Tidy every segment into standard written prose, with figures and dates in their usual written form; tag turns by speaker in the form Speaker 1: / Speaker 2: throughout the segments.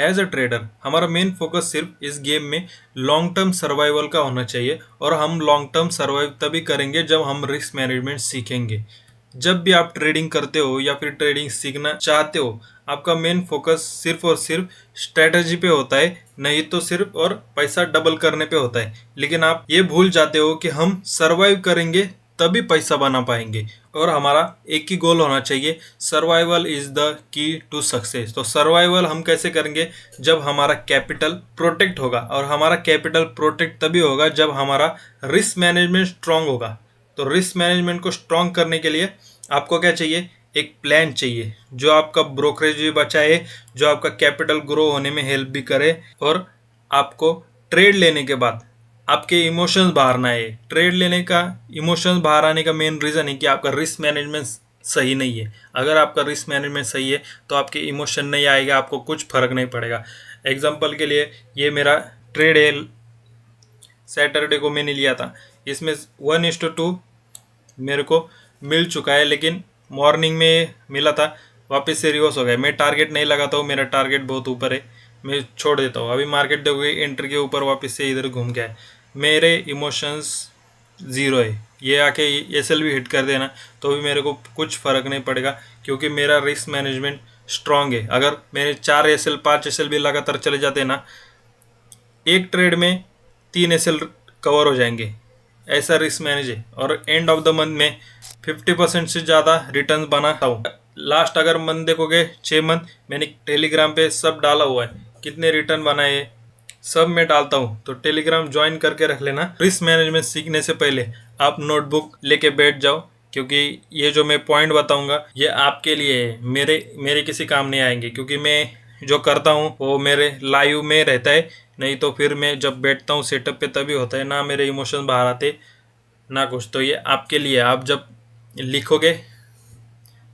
Speaker 1: As a trader हमारा main focus सिर्फ इस गेम में लॉन्ग टर्म सर्वाइवल का होना चाहिए, और हम लॉन्ग टर्म सर्वाइव तभी करेंगे जब हम रिस्क मैनेजमेंट सीखेंगे। जब भी आप ट्रेडिंग करते हो या फिर ट्रेडिंग सीखना चाहते हो, आपका मेन फोकस सिर्फ और सिर्फ स्ट्रेटजी पे होता है, नहीं तो सिर्फ और पैसा डबल करने पे होता है। लेकिन आप ये भूल जाते हो कि हम सर्वाइव करेंगे तभी पैसा बना पाएंगे, और हमारा एक ही गोल होना चाहिए, survival is the key to success. तो सर्वाइवल हम कैसे करेंगे? जब हमारा कैपिटल प्रोटेक्ट होगा, और हमारा कैपिटल प्रोटेक्ट तभी होगा जब हमारा रिस्क मैनेजमेंट स्ट्रांग होगा। तो रिस्क मैनेजमेंट को स्ट्रांग करने के लिए आपको क्या चाहिए? एक प्लान चाहिए जो आपका ब्रोकरेज भी बचाए, जो आपका कैपिटल ग्रो होने में हेल्प भी करे, और आपको ट्रेड लेने के बाद आपके इमोशंस बाहर ना आए। ट्रेड लेने का इमोशंस बाहर आने का मेन रीज़न है कि आपका रिस्क मैनेजमेंट सही नहीं है। अगर आपका रिस्क मैनेजमेंट सही है तो आपके इमोशन नहीं आएगा, आपको कुछ फर्क नहीं पड़ेगा। एग्जांपल के लिए ये मेरा ट्रेड है, सैटरडे को मैंने लिया था, इसमें 1:2 मेरे को मिल चुका है, लेकिन मॉर्निंग में मिला था, वापस से रिवर्स हो गया। मैं टारगेट नहीं लगाता हूँ, मेरा टारगेट बहुत ऊपर है, मैं छोड़ देता हूँ। अभी मार्केट देखोगे एंट्री के ऊपर वापस से इधर घूम गया है, मेरे इमोशंस ज़ीरो है। ये आके एसएल भी हिट कर देना तो भी मेरे को कुछ फ़र्क नहीं पड़ेगा, क्योंकि मेरा रिस्क मैनेजमेंट स्ट्रांग है। अगर मेरे 4 एसएल 5 एसएल भी लगातार चले जाते ना, एक ट्रेड में 3 एसएल कवर हो जाएंगे, ऐसा रिस्क मैनेज है। और एंड ऑफ द मंथ में 50% से ज़्यादा रिटर्न बनाता हूँ। लास्ट अगर मंथ देखोगे 6 मंथ मैंने टेलीग्राम पे सब डाला हुआ है, कितने रिटर्न बनाए सब मैं डालता हूँ। तो टेलीग्राम ज्वाइन करके रख लेना। रिस्क मैनेजमेंट सीखने से पहले आप नोटबुक लेके बैठ जाओ, क्योंकि ये जो मैं पॉइंट बताऊंगा ये आपके लिए है, मेरे किसी काम नहीं आएंगे, क्योंकि मैं जो करता हूँ वो मेरे लाइव में रहता है। नहीं तो फिर मैं जब बैठता हूँ सेटअप पे तभी होता है, ना मेरे इमोशन बाहर आते ना कुछ। तो ये आपके लिए, आप जब लिखोगे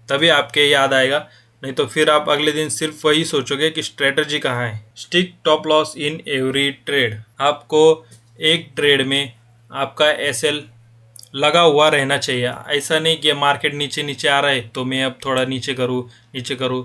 Speaker 1: तभी आपके याद आएगा, नहीं तो फिर आप अगले दिन सिर्फ वही सोचोगे कि स्ट्रेटजी कहाँ है। Stick top loss in every trade. आपको एक ट्रेड में आपका एसएल लगा हुआ रहना चाहिए। ऐसा नहीं कि मार्केट नीचे नीचे आ रहा है तो मैं अब थोड़ा नीचे करूँ,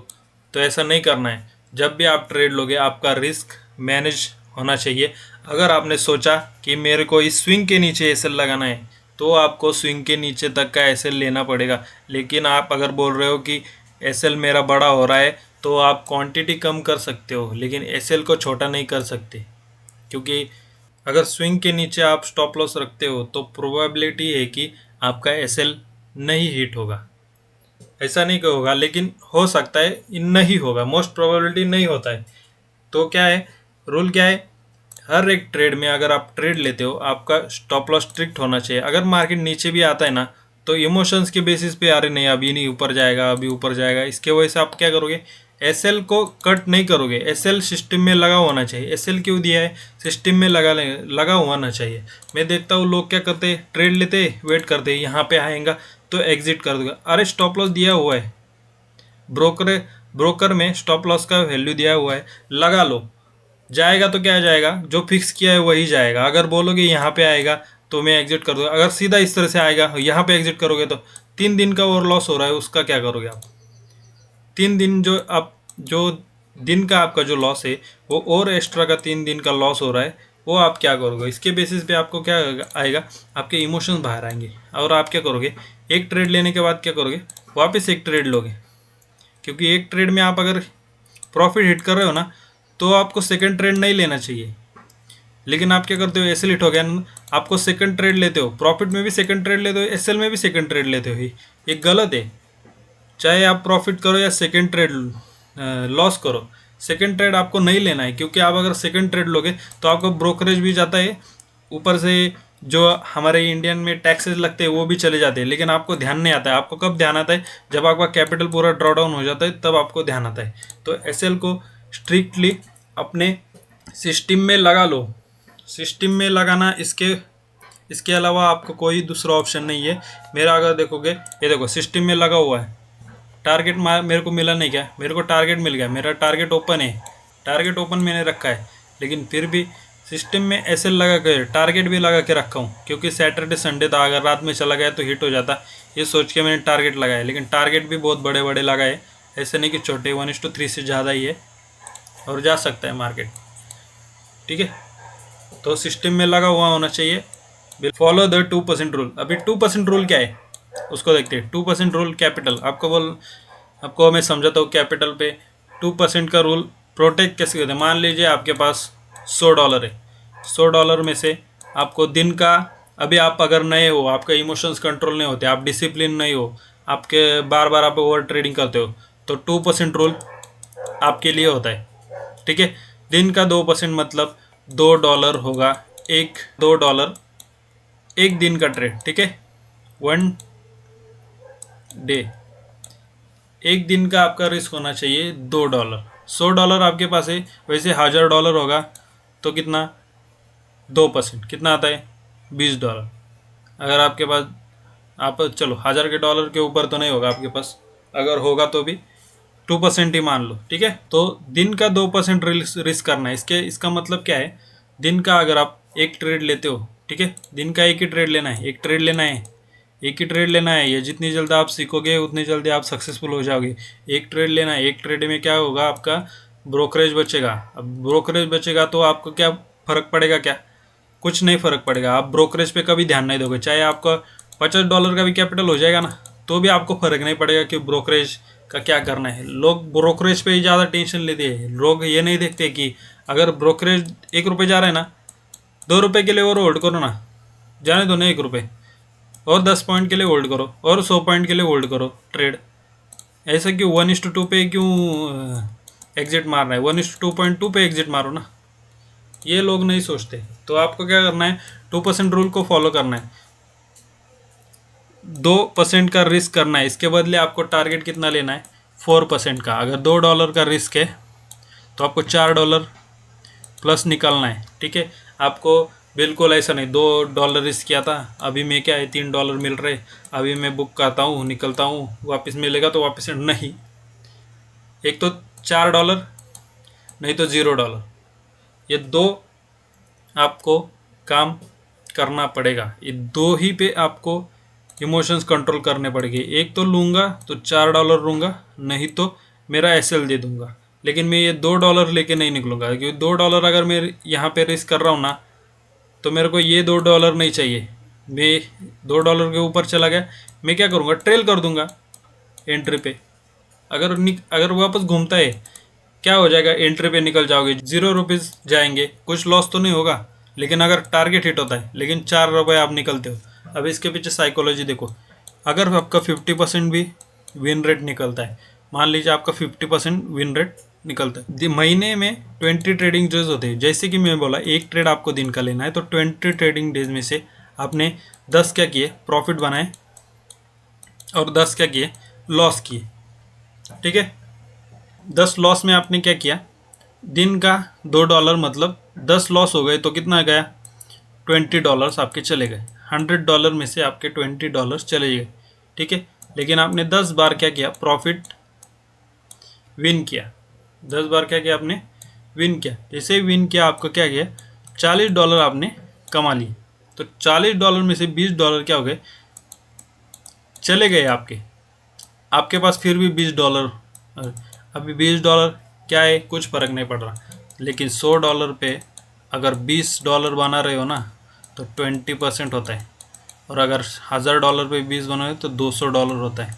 Speaker 1: तो ऐसा नहीं करना है। जब भी आप ट्रेड लोगे आपका रिस्क मैनेज होना चाहिए। अगर आपने सोचा कि मेरे को इस स्विंग के नीचे एसएल लगाना है तो आपको स्विंग के नीचे तक का एसएल लेना पड़ेगा। लेकिन आप अगर बोल रहे हो कि एसएल मेरा बड़ा हो रहा है तो आप क्वांटिटी कम कर सकते हो, लेकिन एसएल को छोटा नहीं कर सकते, क्योंकि अगर स्विंग के नीचे आप स्टॉप लॉस रखते हो तो प्रोबेबिलिटी है कि आपका एसएल नहीं हिट होगा। ऐसा नहीं होगा, लेकिन हो सकता है नहीं होगा, मोस्ट प्रोबेबिलिटी नहीं होता है। तो क्या है रूल, क्या है? हर एक ट्रेड में अगर आप ट्रेड लेते हो आपका स्टॉप लॉस स्ट्रिक्ट होना चाहिए। अगर मार्केट नीचे भी आता है ना तो इमोशंस के बेसिस पे, अरे नहीं अभी नहीं ऊपर जाएगा, अभी ऊपर जाएगा, इसके वजह से आप क्या करोगे? एसएल को कट नहीं करोगे। एसएल सिस्टम में लगा होना चाहिए। एसएल क्यों दिया है? सिस्टम में लगा होना चाहिए। मैं देखता हूँ लोग क्या करते हैं, ट्रेड लेते वेट करते, यहाँ पे आएगा तो एग्जिट कर दूंगा। अरे स्टॉप लॉस दिया हुआ है, ब्रोकर में स्टॉप लॉस का वैल्यू दिया हुआ है, लगा लो। जाएगा तो क्या जाएगा, जो फिक्स किया है वही जाएगा। अगर बोलोगे यहाँ पे आएगा तो मैं एग्जिट कर दूंगा, अगर सीधा इस तरह से आएगा यहाँ पे एग्जिट करोगे तो 3 दिन का और लॉस हो रहा है, उसका क्या करोगे आप? 3 दिन जो दिन का आपका जो लॉस है वो और एक्स्ट्रा का 3 दिन का लॉस हो रहा है, वो आप क्या करोगे? इसके बेसिस पे आपको क्या आएगा? आपके इमोशंस बाहर आएंगे, और आप क्या करोगे? एक ट्रेड लेने के बाद क्या करोगे? वापस एक ट्रेड लोगे, क्योंकि एक ट्रेड में आप अगर प्रॉफिट हिट कर रहे हो ना तो आपको सेकंड ट्रेड नहीं लेना चाहिए। लेकिन आप क्या करते हो? एसएल हिट हो गया ना, आपको सेकंड ट्रेड लेते हो, प्रॉफिट में भी सेकंड ट्रेड लेते हो, एसएल में भी सेकंड ट्रेड लेते हो। ये गलत है। चाहे आप प्रॉफिट करो या सेकंड ट्रेड लॉस करो, सेकंड ट्रेड आपको नहीं लेना है, क्योंकि आप अगर सेकंड ट्रेड लोगे तो आपका ब्रोकरेज भी जाता है, ऊपर से जो हमारे इंडियन में टैक्सेस लगते हैं वो भी चले जाते हैं। लेकिन आपको ध्यान नहीं आता है। आपको कब ध्यान आता है? जब आपका कैपिटल पूरा ड्रॉ डाउन हो जाता है, तब आपको ध्यान आता है। तो एसएल को स्ट्रिक्टली अपने सिस्टम में लगा लो। सिस्टम में लगाना, इसके अलावा आपको कोई दूसरा ऑप्शन नहीं है। मेरा अगर देखोगे, ये देखो सिस्टम में लगा हुआ है, टारगेट मेरे को मिला नहीं क्या? मेरे को टारगेट मिल गया, मेरा टारगेट ओपन है, टारगेट ओपन मैंने रखा है। लेकिन फिर भी सिस्टम में एसएल लगा के टारगेट भी लगा के रखा हूँ, क्योंकि सैटरडे संडे था, अगर रात में चला गया तो हिट हो जाता, ये सोच के मैंने टारगेट लगाया। लेकिन टारगेट भी बहुत बड़े बड़े लगाए, ऐसे नहीं कि छोटे, 1:3 से ज़्यादा ही है। और जा सकता है मार्केट। ठीक है, तो सिस्टम में लगा हुआ होना चाहिए। Follow the 2% rule. अभी 2% रूल क्या है उसको देखते हैं। 2% रूल कैपिटल, आपको मैं समझाता हूँ कैपिटल पे 2% का रूल प्रोटेक्ट कैसे करते हैं। मान लीजिए आपके पास $100 है, $100 में से आपको दिन का, अभी आप अगर नए हो, आपका इमोशंस कंट्रोल नहीं होते, आप डिसिप्लिन नहीं हो, आपके बार बार आप ओवर ट्रेडिंग करते हो, तो 2% रूल आपके लिए होता है। ठीक है, दिन का 2% मतलब $2 होगा, एक $2 एक दिन का ट्रेड। ठीक है, 1 डे, एक दिन का आपका रिस्क होना चाहिए $2। $100 आपके पास है, वैसे $1000 होगा तो कितना, 2% कितना आता है, $20। अगर आपके पास, आप चलो 1000 के डॉलर के ऊपर तो नहीं होगा आपके पास, अगर होगा तो भी 2% ही मान लो। ठीक है, तो दिन का 2% रिस्क करना है। इसका मतलब क्या है, दिन का अगर आप एक ट्रेड लेते हो, ठीक है, दिन का एक ही ट्रेड लेना है, एक ट्रेड लेना है, एक ही ट्रेड लेना है। ये जितनी जल्दी आप सीखोगे उतनी जल्दी आप सक्सेसफुल हो जाओगे। एक ट्रेड लेना है, एक ट्रेड में क्या होगा, आपका ब्रोकरेज बचेगा। अब ब्रोकरेज बचेगा तो आपको क्या फ़र्क पड़ेगा, क्या, कुछ नहीं फ़र्क पड़ेगा। आप ब्रोकरेज पे कभी ध्यान नहीं दोगे, चाहे आपका $50 का भी कैपिटल हो जाएगा ना, तो भी आपको फ़र्क नहीं पड़ेगा कि ब्रोकरेज का क्या करना है। लोग ब्रोकरेज पे ही ज़्यादा टेंशन लेते हैं। लोग ये नहीं देखते कि अगर ब्रोकरेज ₹1 जा रहा है ना, ₹2 के लिए और होल्ड करो ना, जाने दो ना ₹1, और 10 पॉइंट के लिए होल्ड करो, और 100 पॉइंट के लिए होल्ड करो ट्रेड। ऐसा क्यों 1:2 पे क्यों एग्जिट मारना है, 1:2.2 पे एग्जिट मारो ना। ये लोग नहीं सोचते। तो आपको क्या करना है, 2% रूल को फॉलो करना है, 2% का रिस्क करना है। इसके बदले आपको टारगेट कितना लेना है, 4% का। अगर $2 का रिस्क है तो आपको $4 प्लस निकालना है। ठीक है, आपको बिल्कुल ऐसा नहीं, $2 रिस्क किया था, अभी मैं क्या है $3 मिल रहे, अभी मैं बुक करता हूँ, निकलता हूँ, वापस मिलेगा तो वापस नहीं। एक तो $4, नहीं तो $0, ये दो आपको काम करना पड़ेगा। ये दो ही पे आपको इमोशंस कंट्रोल करने पड़ेंगे। एक तो लूँगा तो $4 लूँगा, नहीं तो मेरा एसएल दे दूँगा। लेकिन मैं ये $2 लेके नहीं निकलूँगा, क्योंकि $2 अगर मैं यहाँ पे रिस्क कर रहा हूँ ना, तो मेरे को ये $2 नहीं चाहिए। मैं $2 के ऊपर चला गया, मैं क्या करूँगा, ट्रेल कर दूँगा एंट्री पे। अगर वापस घूमता है, क्या हो जाएगा, एंट्री पे निकल जाओगे, ₹0 जाएंगे, कुछ लॉस तो नहीं होगा। लेकिन अगर टारगेट हिट होता है, लेकिन ₹4 आप निकलते हो। अब इसके पीछे साइकोलॉजी देखो। अगर आपका 50% भी विन रेट निकलता है, मान लीजिए आपका 50% विन रेट निकलता है, महीने में 20 ट्रेडिंग डेज होते हैं। जैसे कि मैं बोला, एक ट्रेड आपको दिन का लेना है, तो 20 ट्रेडिंग डेज में से आपने 10 क्या किए, प्रॉफिट बनाए, और 10 क्या किए, लॉस किए। ठीक है, 10 लॉस में आपने क्या किया, दिन का $2 मतलब 10 लॉस हो गए तो कितना गया, $20 आपके चले गए। $100 में से आपके $20 चले गए। ठीक है, लेकिन आपने 10 बार क्या किया, प्रॉफिट विन किया। 10 बार क्या किया आपने, विन किया। जैसे विन किया, आपको क्या किया, $40 आपने कमा लिए। तो $40 में से $20 क्या हो गए, चले गए आपके। आपके पास फिर भी $20, अभी $20 क्या है, कुछ फ़र्क नहीं पड़ रहा। लेकिन $100 पे अगर $20 बना रहे हो ना, तो 20% होता है। और अगर $1000 पे 20 बनाए तो $200 होता है।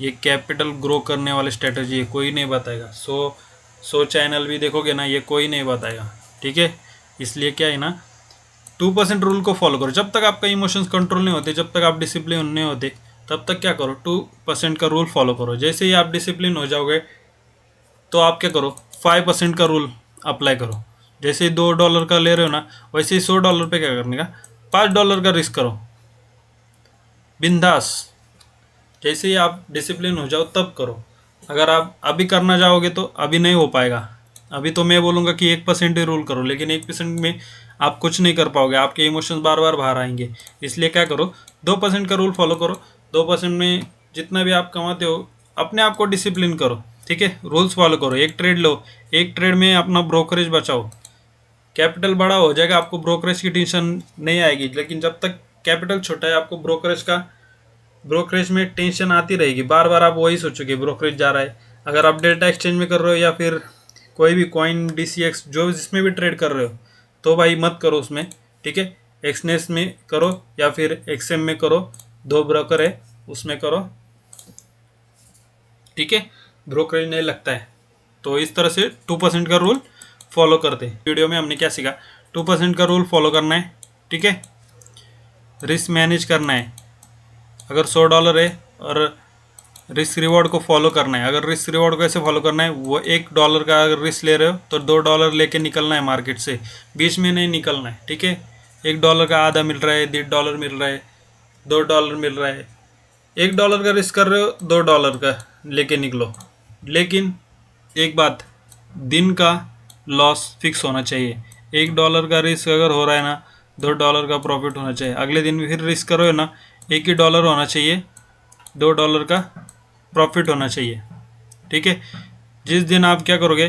Speaker 1: ये कैपिटल ग्रो करने वाली स्ट्रेटजी है, कोई नहीं बताएगा। 100 चैनल भी देखोगे ना, ये कोई नहीं बताएगा। ठीक है, इसलिए क्या है ना, 2% रूल को फॉलो करो। जब तक आपका इमोशंस कंट्रोल नहीं होते, जब तक आप डिसिप्लिन नहीं होते, तब तक क्या करो, 2% का रूल फॉलो करो। जैसे ही आप डिसिप्लिन हो जाओगे, तो आप क्या करो, 5% का रूल अप्लाई करो। जैसे ही $2 का ले रहे हो ना, वैसे ही $100 पे क्या करने का, $5 का रिस्क करो, बिंदास। जैसे ही आप डिसिप्लिन हो जाओ तब करो। अगर आप अभी करना चाहोगे तो अभी नहीं हो पाएगा। अभी तो मैं बोलूँगा कि 1% ही रूल करो, लेकिन 1% में आप कुछ नहीं कर पाओगे, आपके इमोशंस बार बार बाहर आएंगे। इसलिए क्या करो, 2% का रूल फॉलो करो। 2% में जितना भी आप कमाते हो, अपने आप को डिसिप्लिन करो। ठीक है, रूल्स फॉलो करो, एक ट्रेड लो, एक ट्रेड में अपना ब्रोकरेज बचाओ। कैपिटल बड़ा हो जाएगा, आपको ब्रोकरेज की टेंशन नहीं आएगी। लेकिन जब तक कैपिटल छोटा है, आपको ब्रोकरेज में टेंशन आती रहेगी। बार बार आप वही सोचोगे ब्रोकरेज जा रहा है। अगर आप डेटा एक्सचेंज में कर रहे हो या फिर कोई भी कॉइन DCX जो जिसमें भी ट्रेड कर रहे हो तो भाई मत करो उसमें, ठीक है। एक्सनेस में करो या फिर XM में करो, 2 ब्रोकर है उसमें करो, ठीक है। ब्रोकरेज नहीं लगता है। तो इस तरह से 2% का रूल फॉलो करते हैं। वीडियो में हमने क्या सीखा, 2% का रूल फॉलो करना है, ठीक है। रिस्क मैनेज करना है, अगर $100 है और रिस्क रिवॉर्ड को फॉलो करना है। अगर रिस्क रिवॉर्ड को कैसे फॉलो करना है, वो $1 का अगर रिस्क ले रहे हो तो $2 लेके निकलना है मार्केट से, बीच में नहीं निकलना है, ठीक है। $1 का आधा मिल रहा है, $1.5 मिल रहा है, $2 मिल रहा है, $1 का रिस्क कर रहे हो, $2 का लेके निकलो। लेकिन एक बात, दिन का लॉस फिक्स होना चाहिए। $1 का रिस्क अगर हो रहा है ना, $2 का प्रॉफिट होना चाहिए। अगले दिन भी फिर रिस्क करो ना, $1 होना चाहिए, $2 का प्रॉफिट होना चाहिए, ठीक है। जिस दिन आप क्या करोगे,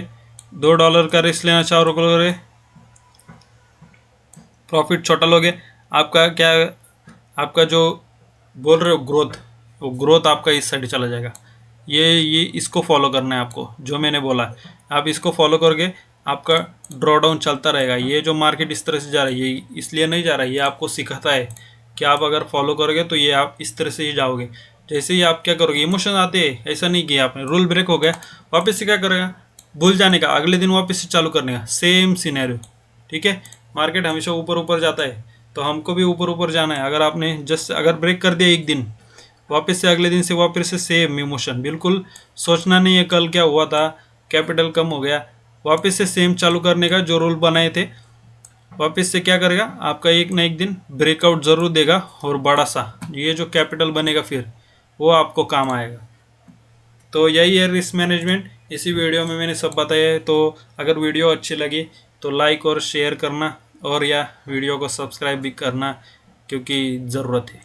Speaker 1: $2 का रिस्क लेना चाहो करोगे, प्रॉफिट छोटा लोगे, आपका क्या, आपका जो बोल रहे हो ग्रोथ, वो ग्रोथ आपका इस साइड चला जाएगा। ये इसको फॉलो करना है आपको, जो मैंने बोला आप इसको फॉलो करोगे, आपका ड्रॉ डाउन चलता रहेगा। ये जो मार्केट इस तरह से जा रहा है, ये इसलिए नहीं जा रहा है, ये आपको सिखाता है कि आप अगर फॉलो करोगे तो ये आप इस तरह से ही जाओगे। जैसे ही आप क्या करोगे, इमोशन आते हैं, ऐसा नहीं किया आपने, रूल ब्रेक हो गया, वापस से क्या करेगा, भूल जाने का, अगले दिन वापस से चालू करने का, सेम सिनेरियो, ठीक है। मार्केट हमेशा ऊपर ऊपर जाता है, तो हमको भी ऊपर ऊपर जाना है। अगर आपने जस्ट अगर ब्रेक कर दिया एक दिन, वापस से अगले दिन से वापस से सेम इमोशन, बिल्कुल सोचना नहीं है कल क्या हुआ था, कैपिटल कम हो गया, वापस से सेम चालू करने का जो रूल बनाए थे। वापस से क्या करेगा, आपका एक ना एक दिन ब्रेकआउट ज़रूर देगा, और बड़ा सा ये जो कैपिटल बनेगा फिर वो आपको काम आएगा। तो यही है रिस्क मैनेजमेंट, इसी वीडियो में मैंने सब बताया है। तो अगर वीडियो अच्छी लगी तो लाइक और शेयर करना, और या वीडियो को सब्सक्राइब भी करना, क्योंकि ज़रूरत है।